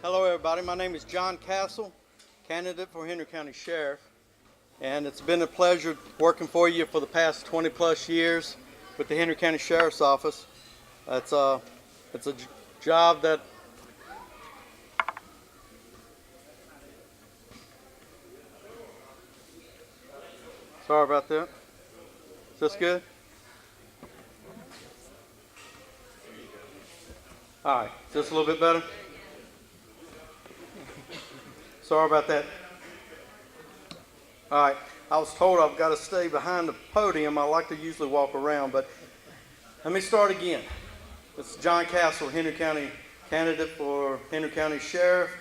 Hello, everybody. My name is John Cassell, candidate for Henry County Sheriff, and it's been a pleasure working for you for the past 20 plus years with the Henry County Sheriff's Office. It's a job that sorry about that. Is this good? All right. Is this a little bit better? Sorry about that. All right. I was told I've got to stay behind the podium. I like to usually walk around, but let me start again. This is John Cassell, Henry County candidate for Henry County Sheriff,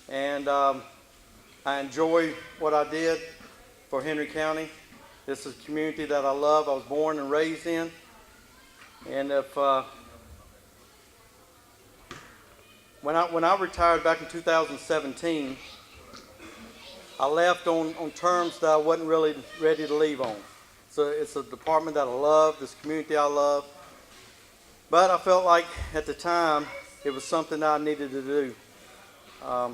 and I enjoy what I did for Henry County. This is a community that I love. I was born and raised in, and when I retired back in 2017, I left on terms that I wasn't really ready to leave on. So it's a department that I love, this community I love. But I felt like at the time it was something that I needed to do. I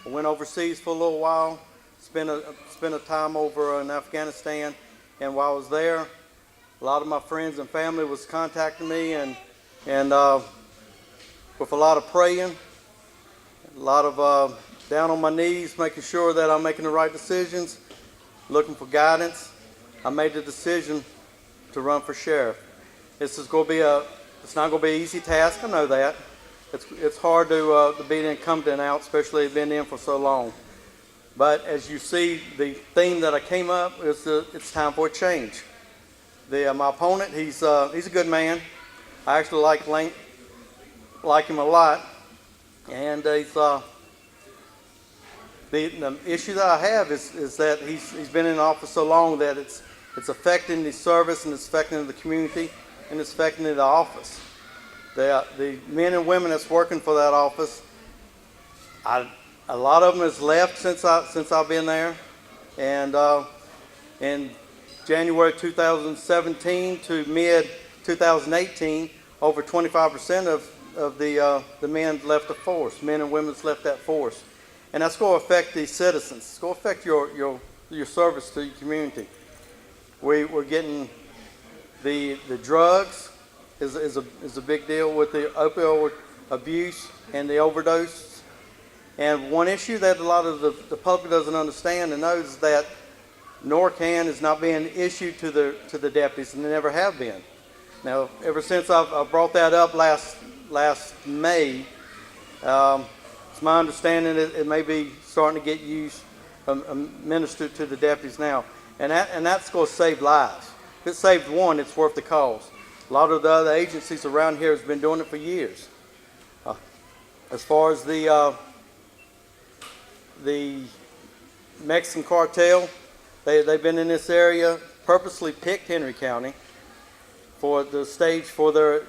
went overseas for a little while, spent a time over in Afghanistan, and while I was there, a lot of my friends and family was contacting me, and with a lot of praying, a lot of down on my knees, making sure that I'm making the right decisions, looking for guidance, I made the decision to run for sheriff. This is going to be it's not going to be an easy task. I know that. It's hard to be the incumbent out, especially been in for so long. But as you see, the theme that I came up is it's time for a change. My opponent, he's a good man. I actually like him a lot, and he's the issue that I have is that he's been in office so long that it's affecting the service, and it's affecting the community, and it's affecting the office. The men and women that's working for that office, a lot of them has left since I've been there, and in January 2017 to mid 2018, over 25% of the men left the force. Men and women's left that force. And that's going to affect the citizens. It's going to affect your service to your community. We're getting the drugs is a big deal with the opioid abuse and the overdose. And one issue that a lot of the public doesn't understand and knows is that Narcan is not being issued to the deputies, and they never have been. Now, ever since I brought that up last May. It's my understanding that it may be starting to get used, administered to the deputies now. And that's going to save lives. If it saved one, it's worth the cost. A lot of the other agencies around here has been doing it for years. As far as the Mexican cartel, they've been in this area, purposely picked Henry County for the stage for their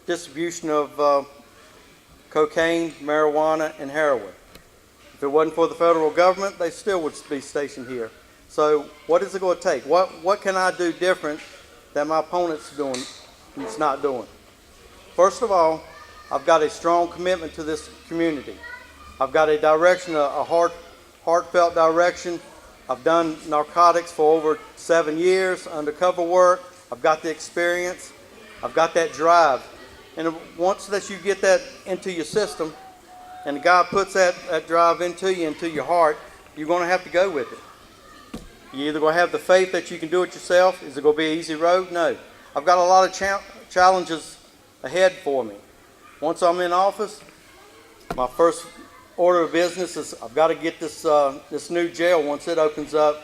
distribution of cocaine, marijuana, and heroin. If it wasn't for the federal government, they still would be stationed here. So what is it going to take? What can I do different that my opponent's doing and it's not doing? First of all, I've got a strong commitment to this community. I've got a direction, a heartfelt direction. I've done narcotics for over 7 years, undercover work. I've got the experience. I've got that drive. And once that you get that into your system, and God puts that drive into you, into your heart, you're going to have to go with it. You're either going to have the faith that you can do it yourself. Is it going to be an easy road? No. I've got a lot of challenges ahead for me. Once I'm in office, my first order of business is I've got to get this new jail once it opens up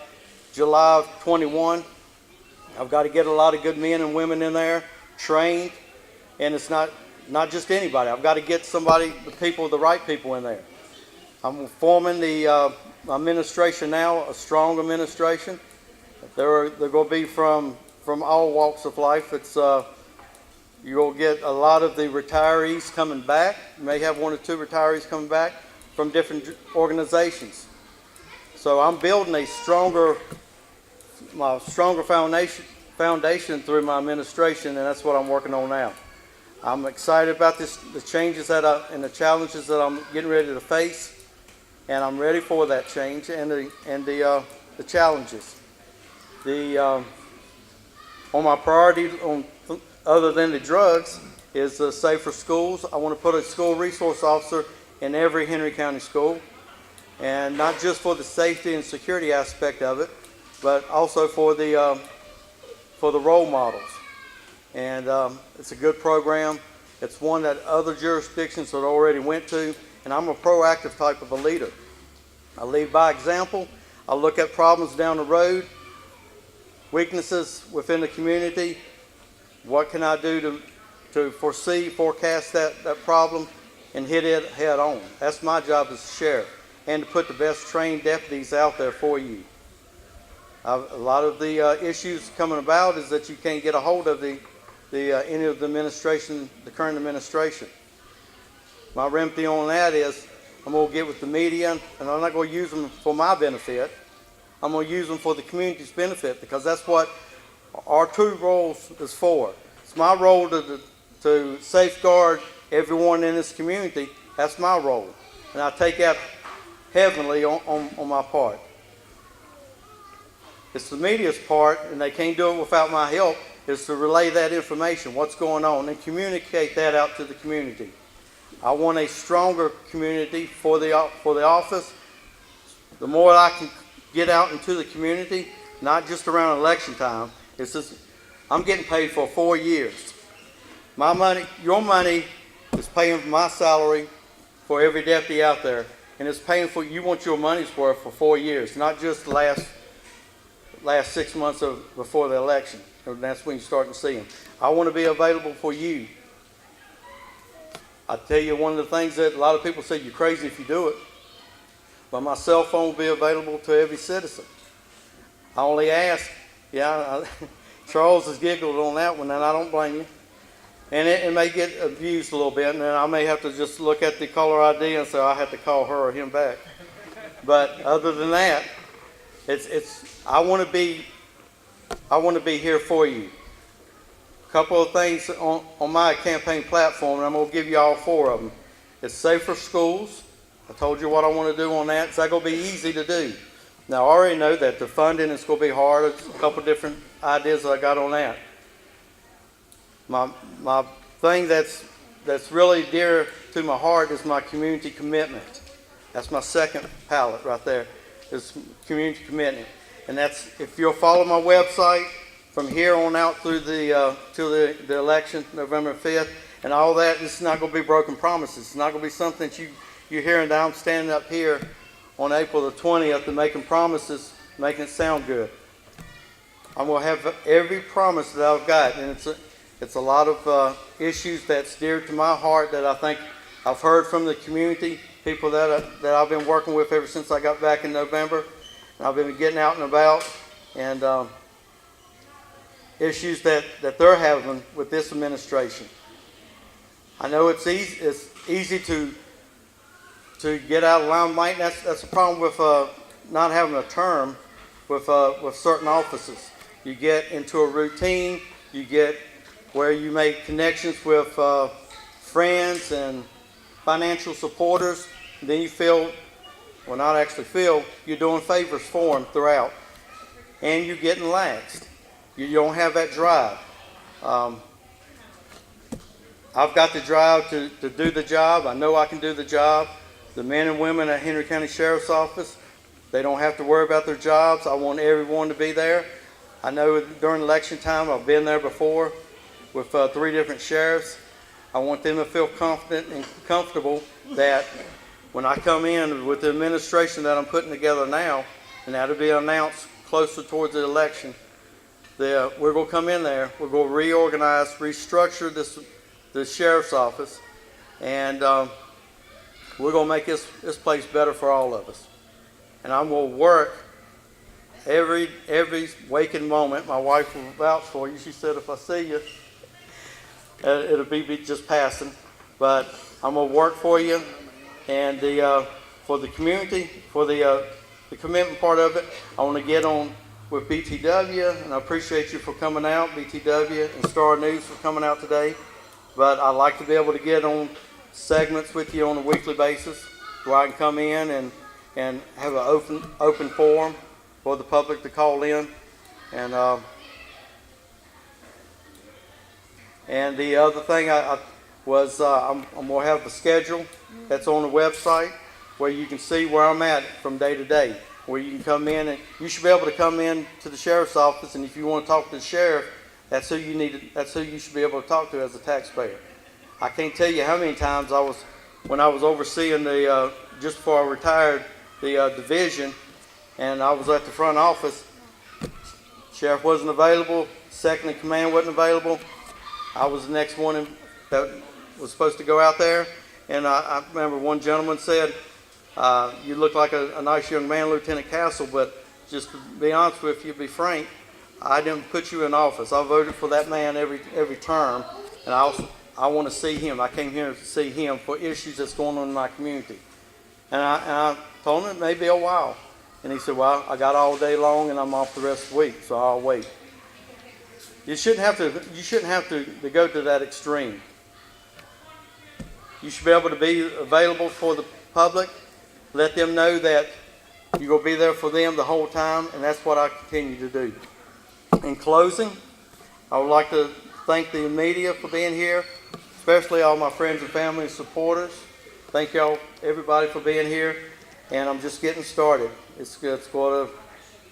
July of 21. I've got to get a lot of good men and women in there, trained. And it's not just anybody. I've got to get the right people in there. I'm forming the administration now, a strong administration. They're going to be from all walks of life. You'll get a lot of the retirees coming back. You may have 1 or 2 retirees coming back from different organizations. So I'm building a stronger foundation through my administration, and that's what I'm working on now. I'm excited about the changes and the challenges that I'm getting ready to face, and I'm ready for that change and the challenges. On my priority other than the drugs is safer schools. I want to put a school resource officer in every Henry County school, and not just for the safety and security aspect of it, but also for the role models. And it's a good program. It's one that other jurisdictions had already went to, and I'm a proactive type of a leader. I lead by example. I look at problems down the road, weaknesses within the community. What can I do to forecast that problem and hit it head on? That's my job as sheriff, and to put the best trained deputies out there for you. A lot of the issues coming about is that you can't get a hold of any of the administration, the current administration. My remedy on that is I'm going to get with the media, and I'm not going to use them for my benefit. I'm going to use them for the community's benefit, because that's what our two roles is for. It's my role to safeguard everyone in this community. That's my role, and I take that heavily on my part. It's the media's part, and they can't do it without my help, is to relay that information, what's going on, and communicate that out to the community. I want a stronger community for the office. The more I can get out into the community, not just around election time, I'm getting paid for 4 years. My money, your money, is paying for my salary for every deputy out there, and it's paying for, you want your money's worth for 4 years, not just the last 6 months before the election. And that's when you start to see them. I want to be available for you. I tell you, one of the things that a lot of people say, you're crazy if you do it, but my cell phone will be available to every citizen. I only ask. Charles has giggled on that one, and I don't blame you. And it may get abused a little bit, and then I may have to just look at the caller ID and say I have to call her or him back. But other than that, I want to be here for you. A couple of things on my campaign platform, and I'm going to give you all 4 of them. It's safer schools. I told you what I want to do on that. It's not going to be easy to do. Now, I already know that the funding is going to be hard. There's a couple of different ideas that I got on that. My thing that's really dear to my heart is my community commitment. That's my second palette right there, is community commitment. And that's, if you'll follow my website from here on out through till the election, November 5th, and all that, this is not going to be broken promises. It's not going to be something that you're hearing that I'm standing up here on April the 20th and making promises, making it sound good. I'm going to have every promise that I've got, and it's a lot of issues that's dear to my heart that I think I've heard from the community, people that I've been working with ever since I got back in November. And I've been getting out and about, and issues that they're having with this administration. I know it's easy to get out of limelight. That's a problem with not having a term with certain offices. You get into a routine. You get where you make connections with friends and financial supporters. And then you feel, well, not actually feel, you're doing favors for them throughout. And you're getting laxed. You don't have that drive. I've got the drive to do the job. I know I can do the job. The men and women at Henry County Sheriff's Office, they don't have to worry about their jobs. I want everyone to be there. I know during election time, I've been there before with 3 different sheriffs. I want them to feel confident and comfortable that when I come in with the administration that I'm putting together now, and that'll be announced closer towards the election, that we're going to come in there, we're going to reorganize, restructure the sheriff's office, and we're going to make this place better for all of us. And I'm going to work every waking moment. My wife will vouch for you. She said if I see you, it'll be just passing. But I'm going to work for you, and for the community, for the commitment part of it, I want to get on with BTW, and I appreciate you for coming out, BTW and Star News for coming out today. but I like to be able to get on segments with you on a weekly basis where I can come in and have an open forum for the public to call in. And the other thing I'm going to have the schedule that's on the website where you can see where I'm at from day to day, where you can come in, and you should be able to come in to the sheriff's office, and if you want to talk to the sheriff, that's who you should be able to talk to as a taxpayer. I can't tell you how many times when I was overseeing just before I retired, the division, and I was at the front office, sheriff wasn't available, second in command wasn't available. I was the next one that was supposed to go out there, and I remember one gentleman said, you look like a nice young man, Lieutenant Cassell, but just to be honest with you, be frank, I didn't put you in office. I voted for that man every term, and I want to see him. I came here to see him for issues that's going on in my community. And I told him it may be a while. And he said, well, I got all day long and I'm off the rest of the week, so I'll wait. You shouldn't have to go to that extreme. You should be able to be available for the public. Let them know that you're going to be there for them the whole time, and that's what I continue to do. In closing, I would like to thank the media for being here, especially all my friends and family and supporters. Thank y'all, everybody, for being here. And I'm just getting started. It's going to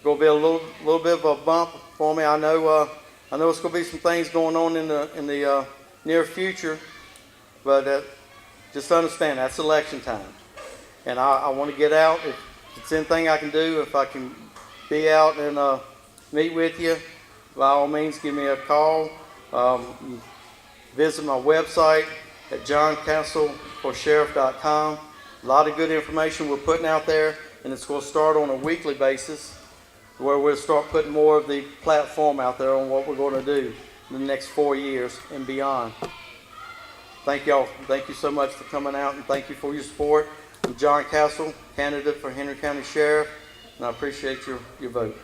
be a little bit of a bump for me. I know it's going to be some things going on in the near future, but just understand that's election time, and I want to get out. If it's anything I can do, if I can be out and meet with you, by all means, give me a call. Visit my website at johncasselforsheriff.com. A lot of good information we're putting out there, and it's going to start on a weekly basis where we'll start putting more of the platform out there on what we're going to do in the next 4 years and beyond. Thank y'all. Thank you so much for coming out, and thank you for your support. I'm John Cassell, candidate for Henry County Sheriff, and I appreciate your vote.